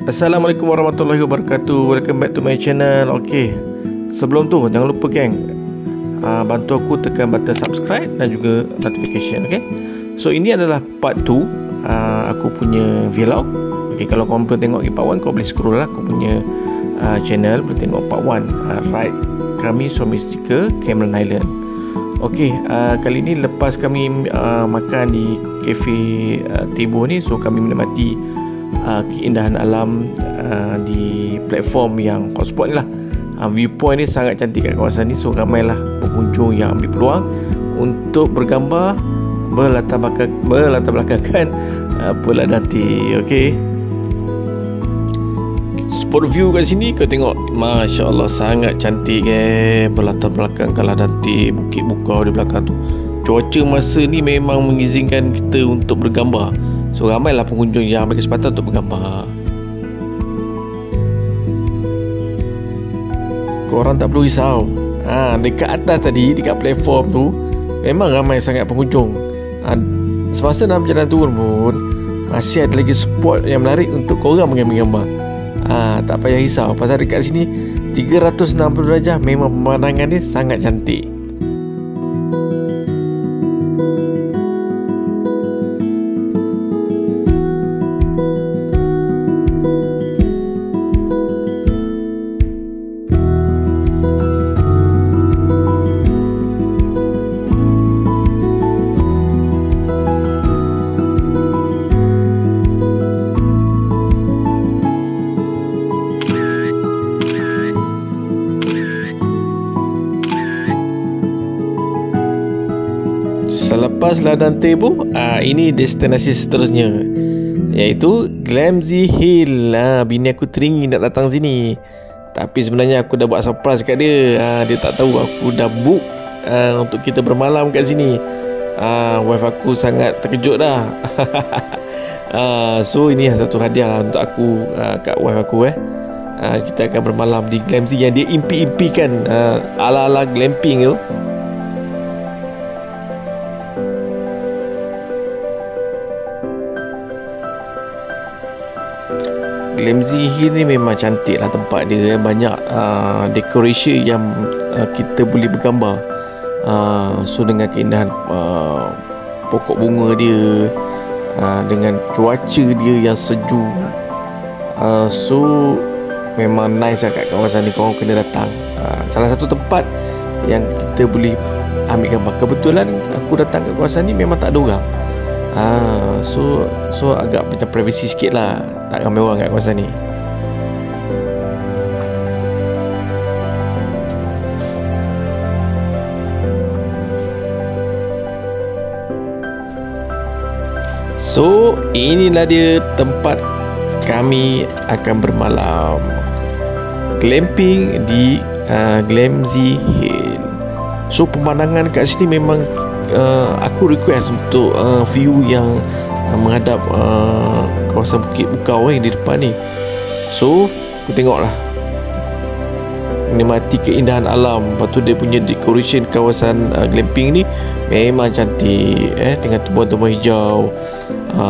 Assalamualaikum warahmatullahi wabarakatuh. Welcome back to my channel. Okay, sebelum tu jangan lupa geng, bantu aku tekan button subscribe dan juga notification. Okay, so ini adalah part 2 aku punya vlog. Okay, kalau korang belum tengok part 1, korang boleh scroll lah aku punya channel, boleh tengok part 1 ride kami Suami Setrika Cameron Highland. Okay, kali ni lepas kami makan di Cafe Tebo ni, so kami menikmati keindahan alam di platform yang hotspot ni lah. Viewpoint ni sangat cantik kat kawasan ni, so ramailah pengunjung yang ambil peluang untuk bergambar berlatar belakangkan Pulau Danti. Okay, spot view kat sini kau tengok, Masya Allah sangat cantik berlatar belakang Pulau Danti, Bukit Bukau di belakang tu. Cuaca masa ni memang mengizinkan kita untuk bergambar, so ramailah pengunjung yang ambil kesempatan untuk bergambar. Korang tak perlu risau, dekat atas tadi, dekat platform tu memang ramai sangat pengunjung. Semasa nak berjalan turun pun masih ada lagi spot yang menarik untuk korang mengambil gambar. Tak payah risau, pasal dekat sini 360 darjah memang pemandangan dia sangat cantik. Selepas Ladang Tebo, ini destinasi seterusnya, iaitu Glamsy Hill. Bini aku teringin nak datang sini, tapi sebenarnya aku dah buat surprise kat dia. Dia tak tahu aku dah book untuk kita bermalam kat sini. Wife aku sangat terkejut dah. So ini satu hadiah lah untuk aku, kat wife aku. Kita akan bermalam di Glamsy yang dia impi-impikan, ala-ala glamping tu. Glamsy Hill ni memang cantik lah tempat dia. Banyak decoration yang kita boleh bergambar. So dengan keindahan pokok bunga dia, dengan cuaca dia yang sejuk, so memang nice lah kat kawasan ni. Korang kena datang. Salah satu tempat yang kita boleh ambil gambar. Kebetulan aku datang kat kawasan ni memang tak ada orang. So agak macam privacy sikit lah, tak ramai orang kat kawasan ni. So inilah dia tempat kami akan bermalam, glamping di Glamsy Hill. So pemandangan kat sini memang aku request untuk view yang menghadap kawasan Bukit Bukau di depan ni. So aku tengoklah, menikmati keindahan alam. Lepas tu dia punya decoration kawasan glamping ni memang cantik, dengan tumbuhan-tumbuhan hijau.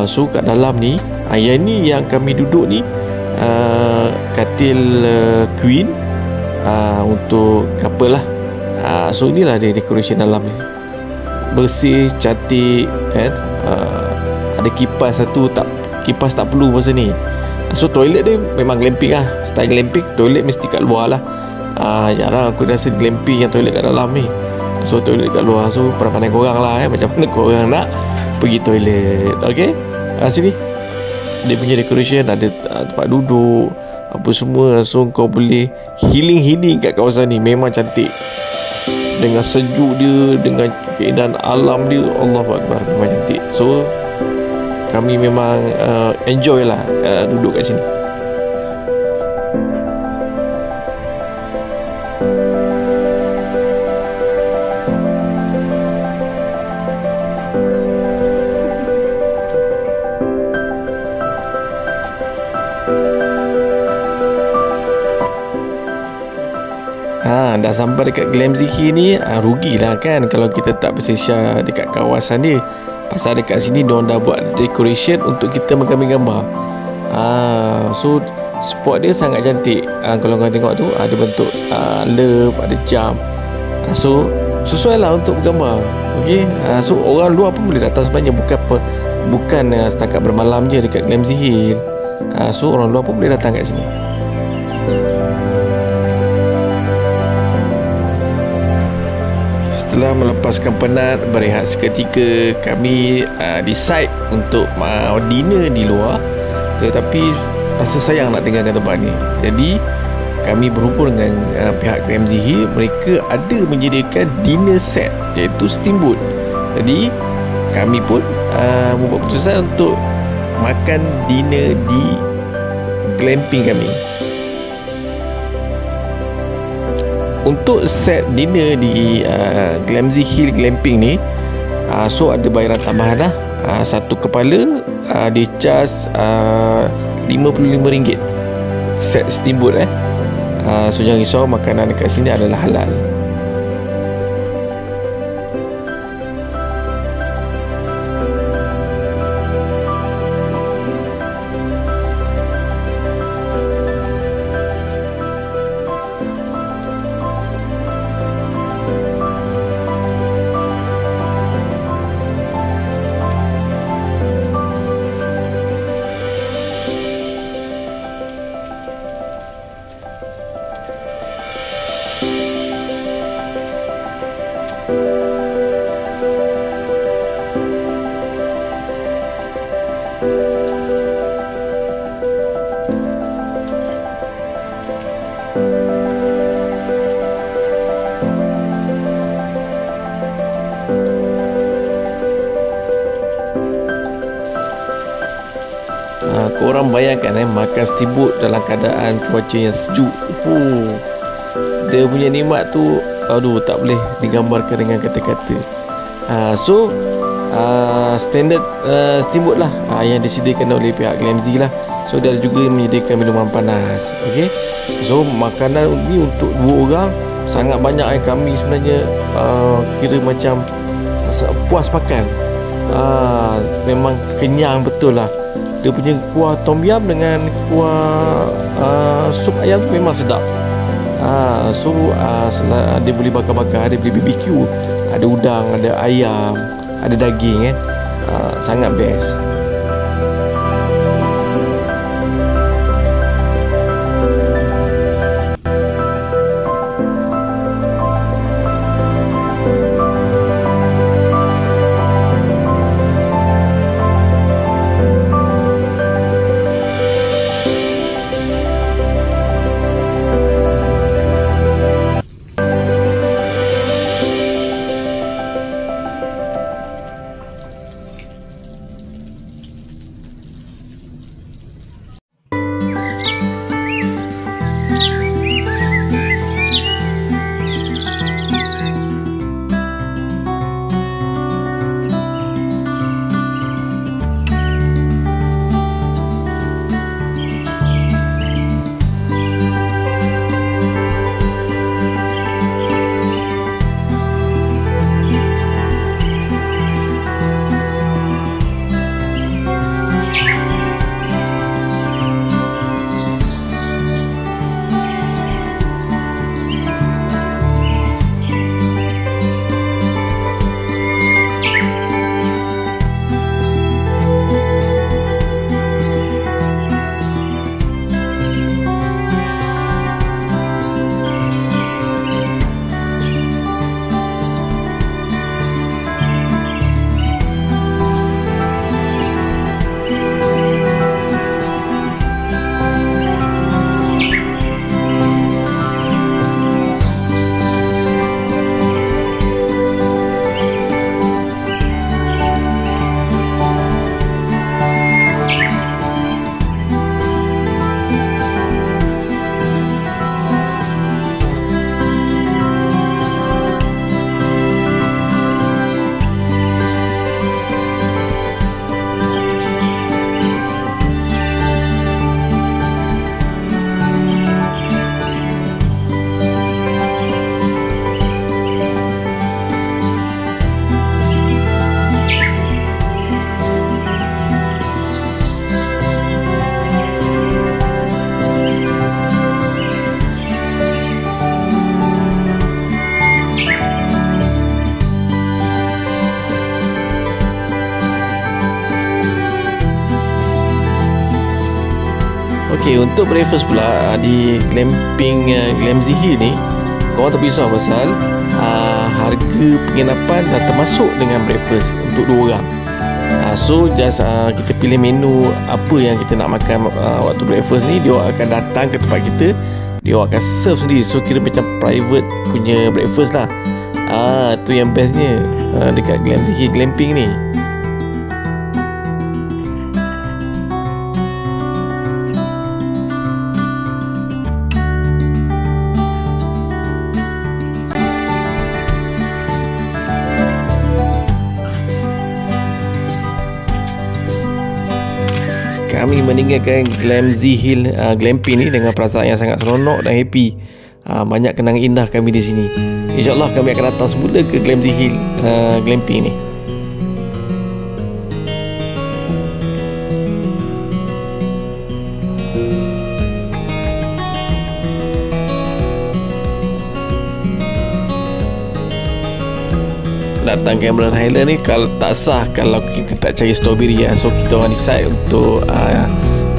So kat dalam ni, yang ni yang kami duduk ni, katil queen untuk couple lah. So inilah dia decoration dalam ni, bersih, cantik, ada kipas satu, kipas tak perlu masa ni. So toilet dia memang glamping lah, style glamping. Toilet mesti kat luar lah. Jarang aku rasa glamping yang toilet kat dalam ni. So toilet kat luar. So pandai-pandai korang lah, macam mana korang nak pergi toilet. Okay, sini dia punya decoration, ada tempat duduk apa semua. So kau boleh healing kat kawasan ni. Memang cantik, dengan sejuk dia, dengan keindahan alam dia, Allahu Akbar, memang cantik. So kami memang enjoy lah duduk kat sini. Dah sampai dekat Glamsy Hill ni, rugilah kan kalau kita tak bersesha dekat kawasan dia. Pasal dekat sini diorang dah buat decoration untuk kita mengambil gambar. So spot dia sangat cantik. Kalau korang tengok tu ada bentuk love, ada jam. So sesuai lah untuk bergambar. Okay. So orang luar pun boleh datang sebenarnya, bukan setakat bermalam je dekat Glamsy Hill. So orang luar pun boleh datang kat sini. Setelah melepaskan penat, berehat seketika, kami decide untuk dinner di luar. Tetapi rasa sayang nak tinggalkan tempat ni. Jadi kami berhubung dengan pihak Glamsy Hill. Mereka ada menyediakan dinner set, iaitu steamboat. Jadi kami pun membuat keputusan untuk makan dinner di glamping kami. Untuk set dinner di Glamsy Hill Glamping ni, so ada bayaran tambahan lah. Satu kepala dia charge RM55 set steamboat. So jangan risau, makanan dekat sini adalah halal. Korang bayangkan makan steamboat dalam keadaan cuaca yang sejuk. Dia punya nikmat tu, aduh, tak boleh digambarkan dengan kata-kata. So standard steamboat lah yang disediakan oleh pihak Glamsy lah. So dia juga menyediakan minuman panas. Okay. So makanan ni untuk 2 orang sangat banyak. Kami sebenarnya kira macam puas makan. Memang kenyang betul lah. Dia punya kuah tom yum dengan kuah sup ayam tu memang sedap. So dia boleh bakar-bakar, dia boleh BBQ, ada udang, ada ayam, ada daging. Sangat best. Okey, untuk breakfast pula di glamping Glamzy Hill ni, korang tak risau pasal harga penginapan dah termasuk dengan breakfast untuk 2 orang. So just kita pilih menu apa yang kita nak makan waktu breakfast ni, dia akan datang ke tempat kita, dia akan serve sendiri. So kira macam private punya breakfast lah. Tu yang bestnya dekat Glamzy Hill glamping ni. Kami meninggalkan Glamzy Hill glamping ni dengan perasaan yang sangat seronok dan happy. Banyak kenangan indah kami di sini. InsyaAllah kami akan datang semula ke Glamzy Hill glamping ni. Datang Cameron Highland ni kalau tak sah kalau kita tak cari strawberry So kita orang decide untuk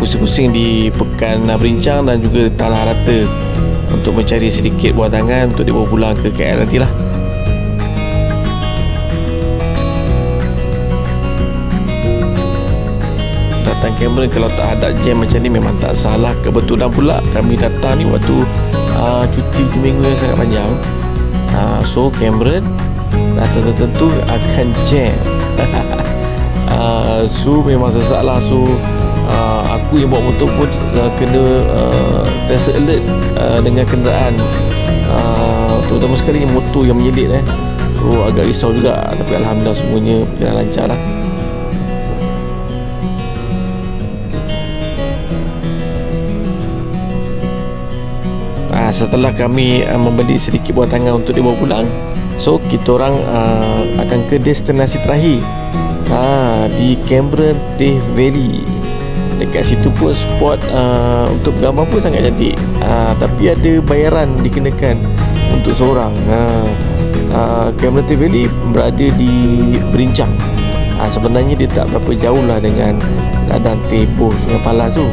pusing-pusing di Pekan Berincang dan juga Tanah Rata untuk mencari sedikit buah tangan untuk dibawa pulang ke KL nantilah. Datang Cameron kalau tak ada jam macam ni memang tak salah. Kebetulan pula kami datang ni waktu cuti minggu yang sangat panjang. So Cameron dah tentu akan jam. So memang sesak lah. So aku yang bawa motor pun kena sentiasa alert dengan kenderaan, terutama sekali motor yang menyelit So agak risau juga. Tapi Alhamdulillah semuanya berjalan lancar lah. Setelah kami membeli sedikit buah tangan untuk dibawa pulang, so kita orang akan ke destinasi terakhir di Cameron Teh Valley. Dekat situ pun spot untuk bergambar pun sangat cantik. Tapi ada bayaran dikenakan untuk seorang. Cameron Teh Valley berada di Berincang. Sebenarnya dia tak berapa jauh lah dengan ladang Teboh Sungai Palas tu.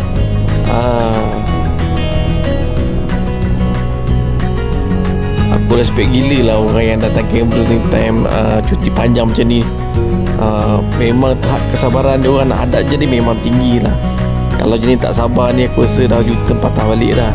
Aku respect gila lah orang yang datang Cameron ni time cuti panjang macam ni. Memang tahap kesabaran dia orang nak adat je ni memang tinggi lah. Kalau jenis tak sabar ni aku rasa dah juta patah balik dah.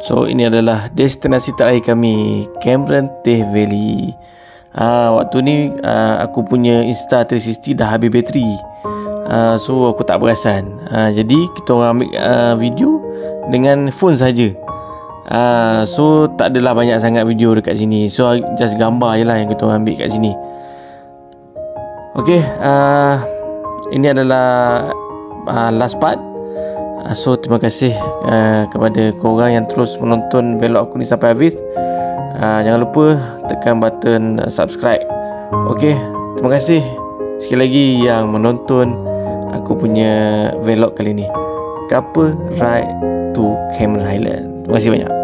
So ini adalah destinasi terakhir kami, Cameron Teh Valley. Waktu ni aku punya Insta360 dah habis bateri. So aku tak perasan. Jadi kita orang ambil video dengan phone saja. So tak adalah banyak sangat video dekat sini. So just gambar je lah yang kita orang ambil kat sini. Okay, ini adalah last part. So terima kasih kepada korang yang terus menonton vlog aku ni sampai habis. Jangan lupa tekan button subscribe. Okay, terima kasih sekali lagi yang menonton aku punya vlog kali ni, Couple Ride to Cameron Highland. Terima kasih banyak.